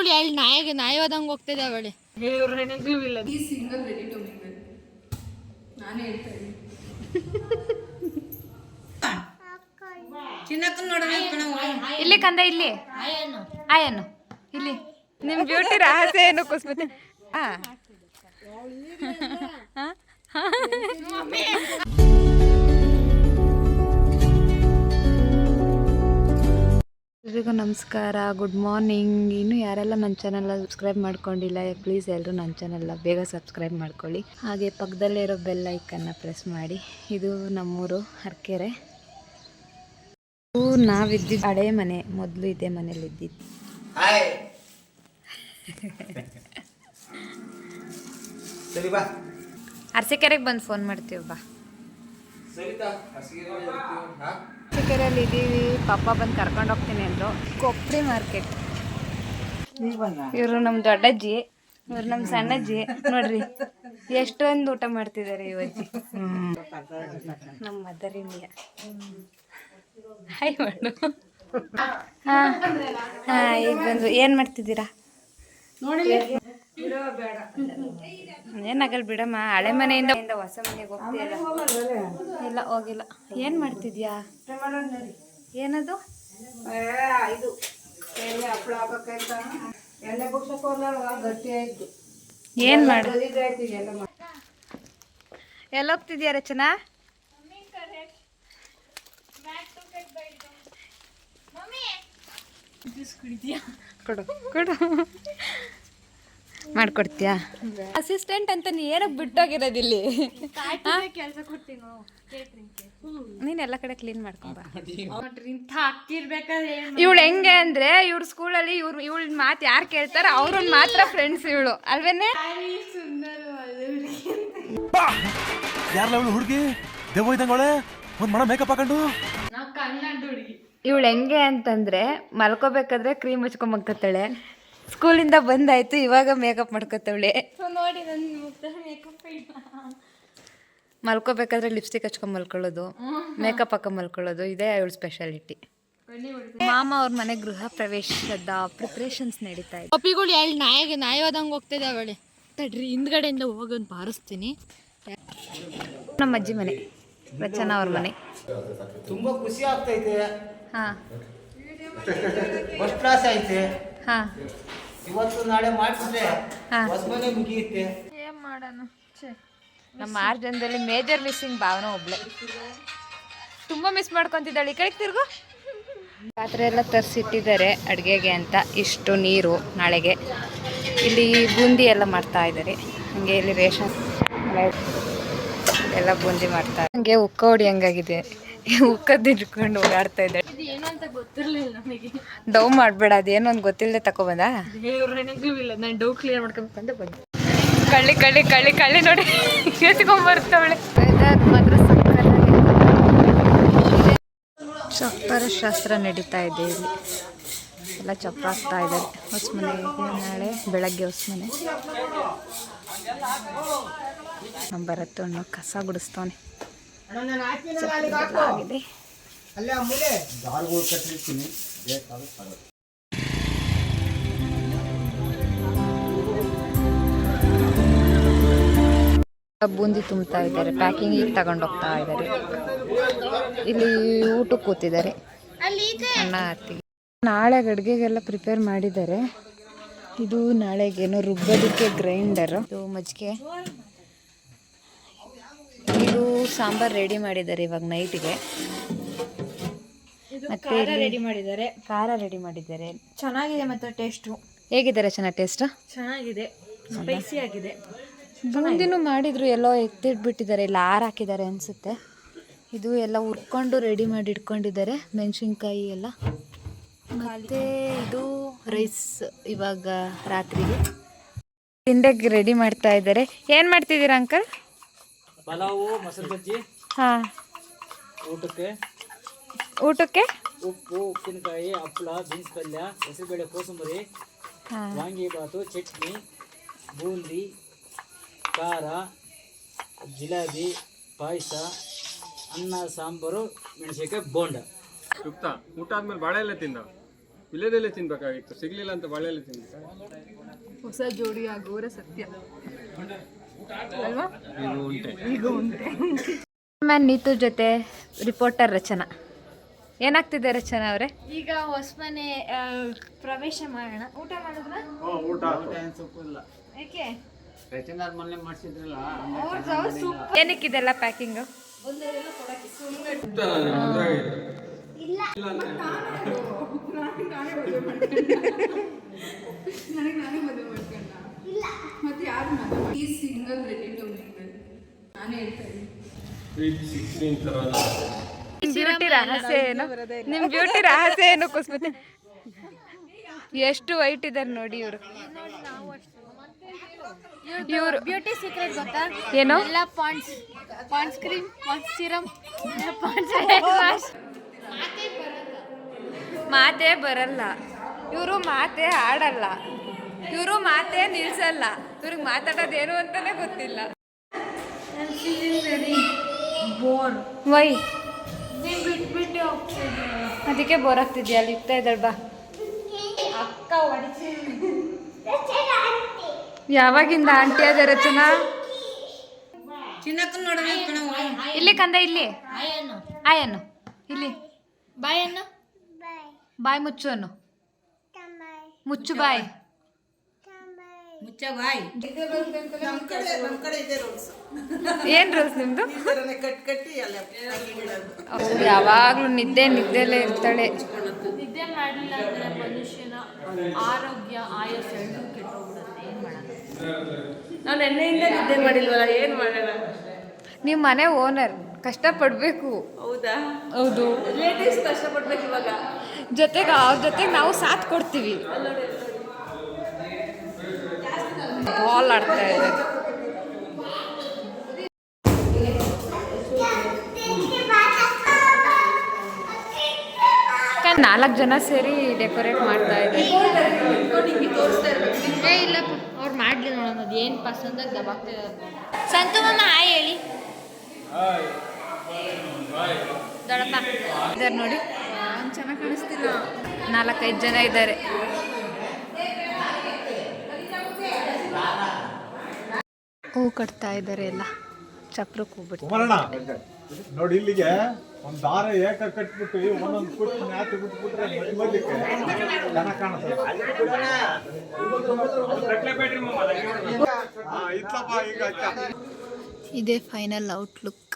ಪಪ್ಪಿಗಳು ಎಲ್ಲಿ ನಾಯಿ ಹೋದಂಗೆ ಹೋಗ್ತಿದೆ ಅವಳಿ ಇಲ್ಲಿ ಕಂದ ಇಲ್ಲಿ ಆಯನು ಇಲ್ಲಿ ನಿಮ್ ಬ್ಯೂಟಿ ರಹಸ್ಯ ಏನು ಕುಸ್ಮತಿ ಎಲ್ರಿಗೂ ನಮಸ್ಕಾರ, ಗುಡ್ ಮಾರ್ನಿಂಗ್. ಇನ್ನು ಯಾರೆಲ್ಲ ನನ್ನ ಚಾನಲ್ನ ಸಬ್ಸ್ಕ್ರೈಬ್ ಮಾಡ್ಕೊಂಡಿಲ್ಲ ಪ್ಲೀಸ್ ಎಲ್ಲರೂ ನನ್ನ ಚಾನಲ್ನ ಬೇಗ ಸಬ್ಸ್ಕ್ರೈಬ್ ಮಾಡ್ಕೊಳ್ಳಿ. ಹಾಗೆ ಪಕ್ಕದಲ್ಲೇ ಇರೋ ಬೆಲ್ ಐಕನ್ನ ಪ್ರೆಸ್ ಮಾಡಿ. ಇದು ನಮ್ಮೂರು ಹರ್ಕೆರೆ. ನಾವಿದ್ದಿದ್ದು ಹಳೆ ಮನೆ, ಮೊದಲು ಇದೇ ಮನೇಲಿ ಇದ್ದಿದ್ದು. ಅರಸೀಕೆರೆಗೆ ಬಂದು ಫೋನ್ ಮಾಡ್ತೀವಿ ಬಾ. ಅರಸೀಕೆರೆಯಲ್ಲಿ ಇದ್ದೀವಿ, ಪಾಪ ಬಂದು ಕರ್ಕೊಂಡು ಹೋಗ್ತೀನಿ ಅಂದರು. ಕೊಪ್ಪರಿ ಮಾರ್ಕೆಟ್. ಇವರು ನಮ್ಮ ದೊಡ್ಡಜ್ಜಿ, ಇವ್ರು ನಮ್ಮ ಸಣ್ಣಜ್ಜಿ. ನೋಡ್ರಿ ಎಷ್ಟೊಂದು ಊಟ ಮಾಡ್ತಿದ್ದಾರೆ ಈ ಅಜ್ಜಿ. ನಮ್ಮ ಮದರ್ ಇಂಡಿಯಾ. ಹಾಯ್ ಮಾಡು. ಹಾಂ ಹಾಂ, ಈಗ ಬಂದು ಏನು ಮಾಡ್ತಿದ್ದೀರಾ? ಏನಾಗಲ್ಲ ಬಿಡಮ್ಮ, ಹಳೆ ಮನೆಯಿಂದ ಹೊಸ ಮನೆಗೆ ಹೋಗ್ತೀಯಲ್ಲ. ಇಲ್ಲ ಹೋಗಿಲ್ಲ. ಏನು ಮಾಡ್ತಿದ್ಯಾ? ಏನದು? ಏನು ಮಾಡು? ಎಲ್ಲ ಹೋಗ್ತಿದ್ಯಾ ರಚನಾ? ಕೊಡು ಕೊಡು, ಮಾಡ್ಕೊಡ್ತೀಯಾ? ಅಸಿಸ್ಟೆಂಟ್ ಅಂತ ನೀ ಏನಕ್ಕೆ ಬಿಟ್ಟೋಗಿರೋದಿಲ್ಲಿ? ನೀನ್ ಎಲ್ಲ ಕಡೆ ಕ್ಲೀನ್ ಮಾಡ್ಕೊಂಬ. ಇವಳು ಹೆಂಗೆ ಅಂದ್ರೆ, ಇವ್ರ ಸ್ಕೂಲಲ್ಲಿ ಇವಳ ಮಾತು ಯಾರು ಕೇಳ್ತಾರ ಅವ್ರನ್ನ ಮಾತ್ರ ಫ್ರೆಂಡ್ಸ್ ಇವಳು, ಅಲ್ವೇನೆ? ಹುಡುಗಿ ಮೇಕಪ್ ಹಾಕೊಂಡು ಇವಳು ಹೆಂಗೆ ಅಂತಂದ್ರೆ, ಮಲ್ಕೋಬೇಕಾದ್ರೆ ಕ್ರೀಮ್ ಹಚ್ಕೊಂಡ್ ಮಲ್ಕೋತಾಳೆ. ಸ್ಕೂಲಿಂದ ಬಂದಾಯ್ತು, ಇವಾಗ ಮೇಕಪ್ ಮಾಡ್ಕೋತಾವಳೆ. ನೋಡಿ ಮಲ್ಕೋಬೇಕಾದ್ರೆ ಲಿಪ್ಸ್ಟಿಕ್ ಹಚ್ಕೊಂಡ್ ಮಲ್ಕೊಳ್ಳೋದು, ಮೇಕಪ್ ಹಾಕೊಂಡ್ ಮಲ್ಕೊಳ್ಳೋದು, ಇದೇ ಇವಳು ಸ್ಪೆಷಾಲಿಟಿ. ಮಾಮ ಅವ್ರ ಮನೆ ಗೃಹ ಪ್ರವೇಶದ ಪ್ರಿಪ್ರೇಷನ್ಸ್ ನಡೀತಾ ಇದೆ. ಪಪ್ಪಿಗಳು ಎಲ್ಲಿ ನಾಯಿ ಹೋದಂಗೆ ಹೋಗ್ತಿದೆ ಅವಳಿ. ತಡ್ರಿ, ಹಿಂದ್ಗಡೆಯಿಂದ ಹೋಗೋದು ಬಾರಿಸ್ತೀನಿ. ನಮ್ಮ ಅಜ್ಜಿ ಮನೆ, ರಚನಾ ಅವ್ರ ಮನೆ. ತುಂಬಾ ಖುಷಿ ಆಗ್ತೈತೆ. ಹಾ, ಫಸ್ಟ್ ಕ್ಲಾಸ್ ಐತೆ. ಹಾ, ಇವತ್ತು ನಾಳೆ ಮಾಡಿಸಿದ್ರೆ ಹೊಸ ಮನೆ ಮುಗಿಯುತ್ತೆ. ಏನ್ ಮಾಡೋಣ? ನಮ್ಮ 6 ಜನದಲ್ಲಿ ಮೇಜರ್ ಮಿಸ್ಸಿಂಗ್ ಭಾವನ ಒಬ್ಳೆ. ತುಂಬಾ ಮಿಸ್ ಮಾಡ್ಕೊಂತಿದ್ದಾಳೆ. ಈ ಕಡೆ ತಿರ್ಗು. ಪಾತ್ರೆ ಎಲ್ಲ ತರಿಸಿಟ್ಟಿದ್ದಾರೆ ಅಡುಗೆಗೆ ಅಂತ. ಇಷ್ಟು ನೀರು ನಾಳೆಗೆ. ಇಲ್ಲಿ ಬೂಂದಿ ಎಲ್ಲ ಮಾಡ್ತಾ ಇದ್ದಾರೆ. ಹಂಗೆ ಇಲ್ಲಿ ರೇಷನ್ ಎಲ್ಲ ಬೂಂದಿ ಮಾಡ್ತಾರೆ. ಹಂಗೆ ಉಕ್ಕ ಹೊಡಿಯಂಗಾಗಿದೆ. ಉಕ್ಕದ್ದು ಇಟ್ಕೊಂಡು ಓಡಾಡ್ತಾ ಇದ್ದಾಳೆ. ಏನು ಅಂತ ಗೊತ್ತಿರಲಿಲ್ಲ ನಮಗೆ. ಡವ್ ಮಾಡಬೇಡ, ಅದೇನು ಅಂತ ಗೊತ್ತಿಲ್ಲದೆ ತಗೊಬಂದ. ನಾನು ಡವ್ ಕ್ಲಿಯರ್ ಮಾಡ್ಕೊಂಡ್ಬಂದೆ ಬಂದೆ. ಕಳ್ಳಿ ಕಳ್ಳಿ ಕಳ್ಳಿ ಕಳ್ಳಿ ನೋಡಿ ಎತ್ಕೊಂಡ್ಬರ್ತವಳೆ. ಮಾತ್ರ ಚಪ್ಪರ ಶಾಸ್ತ್ರ ನಡೀತಾ ಇದೆ ಇಲ್ಲಿ. ಎಲ್ಲ ಚಪ್ಪ ಹಾಕ್ತಾ ಇದ್ದಾರೆ. ಹೊಸಮನೆ ನಾಳೆ ಬೆಳಗ್ಗೆ ಹೊಸಮನೆ. ನಮ್ಮ ಭರತಣ್ಣು ಕಸ ಗುಡಿಸ್ತವನೆ. ಆಗಿದೆ. ಬೂಂದಿ ತುಂಬ್ತಾ ಇದ್ದಾರೆ, ಪ್ಯಾಕಿಂಗಿಗೆ ತಗೊಂಡೋಗ್ತಾ ಇದ್ದಾರೆ. ಇಲ್ಲಿ ಊಟಕ್ಕೆ ಕೂತಿದ್ದಾರೆ ಅಣ್ಣ ಅತ್ತಿ. ನಾಳೆ ಅಡುಗೆಗೆಲ್ಲ ಪ್ರಿಪೇರ್ ಮಾಡಿದ್ದಾರೆ. ಇದು ನಾಳೆಗೇನೋ ರುಬ್ಬೋದಕ್ಕೆ ಗ್ರೈಂಡರು. ಇದು ಮಜ್ಜಿಗೆ, ಇದು ಸಾಂಬಾರು ರೆಡಿ ಮಾಡಿದ್ದಾರೆ ಇವಾಗ ನೈಟ್ಗೆ. ಮತ್ತೆ ಖಾರ ರೆಡಿ ಮಾಡಿದ್ದಾರೆ. ಚೆನ್ನಾಗಿದೆ. ಮತ್ತೆ ಟೇಸ್ಟು ಹೇಗಿದ್ದಾರೆ? ಚೆನ್ನಾಗಿ ಟೇಸ್ಟ್ ಚೆನ್ನಾಗಿದೆ, ಸ್ಪೈಸಿ ಆಗಿದೆ. ಬೂಂದಿನೂ ಮಾಡಿದ್ರು, ಎಲ್ಲೋ ಎತ್ತಿಟ್ಬಿಟ್ಟಿದ್ದಾರೆ, ಇಲ್ಲ ಆರು ಹಾಕಿದ್ದಾರೆ ಅನಿಸುತ್ತೆ. ಇದು ಎಲ್ಲ ಹುರ್ಕೊಂಡು ರೆಡಿ ಮಾಡಿ ಇಟ್ಕೊಂಡಿದ್ದಾರೆ, ಮೆಣಸಿನ್ಕಾಯಿ ಎಲ್ಲ. ಮತ್ತು ಇದು ರೈಸ್ ಇವಾಗ ರಾತ್ರಿಗೆ ತಿಂಡಿಗೆ ರೆಡಿ ಮಾಡ್ತಾ ಇದ್ದಾರೆ. ಏನು ಮಾಡ್ತಿದ್ದೀರಾ ಅಂಕಲ್? ಪಲಾವು, ಮೊಸರು ಬಜ್ಜಿ. ಹಾಂ, ಊಟಕ್ಕೆ ಉಪ್ಪು, ಉಪ್ಪಿನಕಾಯಿ, ಹಪ್ಪಳ, ಬೀನ್ಸ್ ಪಲ್ಯ, ಹೆಸರುಬೇಳೆ, ಕೋಸಂಬರಿ, ವಾಂಗಿಬಾತು, ಚಟ್ನಿ, ಬೂಂದಿ, ಖಾರ, ಜಿಲಾಬಿ, ಪಾಯಸ, ಅನ್ನ, ಸಾಂಬಾರು, ಮೆಣಸಿನಕಾಯಿ, ಬೋಂಡ. ಊಟ ಆದ್ಮೇಲೆ ಬಾಳೆ ಎಲ್ಲ ತಿಂದ ಇಲ್ಲದಲ್ಲೇ ತಿನ್ಬೇಕಾಗಿತ್ತು, ಸಿಗ್ಲಿಲ್ಲ ಅಂತ ಬಾಳೆಲೆ ತಿನ್ಬೇಕಾ? ಹೊಸ ಜೋಡಿ ಆಗೋರೆ ಸತ್ಯ ಅಲ್ವಾ? ಮ್ಯಾನ್ ನೀತು ಜೊತೆ ರಿಪೋರ್ಟರ್ ರಚನಾ. ಏನಾಗ್ತಿದೆ ರಚನಾ ಅವರೇ? ಈಗ ಹೊಸಮನೆ ಪ್ರವೇಶ ಮಾಡೋಣ. ಊಟ ಮಾಡಿದ್ರ? ಯಾಕೆ? ಏನಕ್ಕಿದೆಲ್ಲ ಪ್ಯಾಕಿಂಗು? ಬ್ಯೂಟಿ ರಹಸ್ಯ ಏನು? ನಿಮ್ ಬ್ಯೂಟಿ ರಹಸ್ಯ ಏನು ಕುಸ್ಮತಿ? ಎಷ್ಟು ವೈಟ್ ಇದಾರೆ ನೋಡಿ ಇವರು. ಇವರು ಬ್ಯೂಟಿ ಸೀಕ್ರೆಟ್ ಗೊತ್ತಾ? ಏನು? ಎಲ್ಲ ಪಾಂಡ್ಸ್ ಕ್ರೀಮ್, ಪಾಂಡ್ಸ್ ಸಿರಮ್, ಮಾತೇ ಬರಲ್ಲ ಇವರು, ಮಾತೇ ಆಡಲ್ಲ ಇವರು, ಮಾತೇ ನಿಲ್ಸಲ್ಲ ಇವ್ರಿಗೆ. ಮಾತಾಡೋದೇನು ಅಂತಾನೆ ಗೊತ್ತಿಲ್ಲ. ವೈ ಅದಕ್ಕೆ ಬೋರ್ ಆಗ್ತಿದ್ಯಾ? ಅಲ್ಲಿ ಇರ್ತಾ ಇದ್ದಾಳೆ ಬಾ. ಅಕ್ಕ ಹೊಡಿಸಿ. ಯಾವಾಗಿಂದ ಆಂಟಿ ಅದ ರಚನಾ? ಇಲ್ಲಿ ಕಂದ, ಇಲ್ಲಿ ಆಯನ್ನು, ಇಲ್ಲಿ ಬಾಯನ್ನು ಬಾಯ್ ಮುಚ್ಚು ಅನ್ನು. ಮುಚ್ಚು ಬಾಯ್. ಏನ್ ರೂಲ್ಸ್ ನಿಮ್ದು? ಯಾವಾಗ್ಲೂ ನಿದ್ದೆಲೇ ಇರ್ತಾಳೆ. ನಿದ್ದೆ ಮಾಡಲಿಲ್ಲ ಅಂದ್ರೆ ಮನುಷ್ಯನ ಆರೋಗ್ಯ ಆಯಸ್ಸು ಎರಡೂ ಕೆಟ್ಟೋಗ್ಬಿಡುತ್ತೆ. ಏನು ಮಾಡೋಣ? ನಾನು ಎಣ್ಣೆಯಿಂದ ನಿದ್ದೆ ಮಾಡಿಲ್ವಲ್ಲ, ಏನು ಮಾಡೋಣ? ನೀವು ಮನೆ ಓನರ್, ಕಷ್ಟಪಡ್ಬೇಕು. ಹೌದಾ? ಹೌದು. ರಿಲೇಟಿವ್ಸ್ ಕಷ್ಟಪಡ್ಬೇಕು ಇವಾಗ. ಜೊತೆಗೆ ಅವ್ರ ಜೊತೆಗೆ ನಾವು ಸಾಥ್ ಕೊಡ್ತೀವಿ. ಬಾಲ್ ಆಡ್ತಾ ಇದೆ. 4 ಜನ ಸೇರಿ ಡೆಕೋರೇಟ್ ಮಾಡ್ತಾ ಇದ್ದಾರೆ. ಇಲ್ಲಪ್ಪ, ಅವ್ರು ಮಾಡ್ಲಿ ನೋಡೋಣ. ಅದು ಏನು ಪಸಂದಾಗ ದಬಾಗ್ತಾ ಸಂತು ಮಾಮ ಹಾಯ್ ಹೇಳಿ. ದೊಡ್ಡಪ್ಪ ಇದ್ದಾರೆ ನೋಡಿ, ಚೆನ್ನಾಗಿ ಕಾಣಿಸ್ತಿಲ್ಲ. 4-5 ಜನ ಇದ್ದಾರೆ. ಹೂ ಕಟ್ತಾ ಇದ್ದಾರೆ ಎಲ್ಲ. ಚಪ್ರಕ್ಕೆ ಹೋಗ್ಬಿಟ್ಟು ನೋಡಿ, ಇಲ್ಲಿಗೆ ಒಂದು ದಾರ ಏಕ ಕಟ್ಬಿಟ್ಟು ಒಂದೊಂದು ಕುಟ್ಟು ಮ್ಯಾಚ್ ಬಿಟ್ಬಿಟ್ರೆ ಮಧ್ಯ ಚೆನ್ನಾಗಿ ಕಾಣುತ್ತೆ. ಇದೇ ಫೈನಲ್ ಔಟ್ಲುಕ್.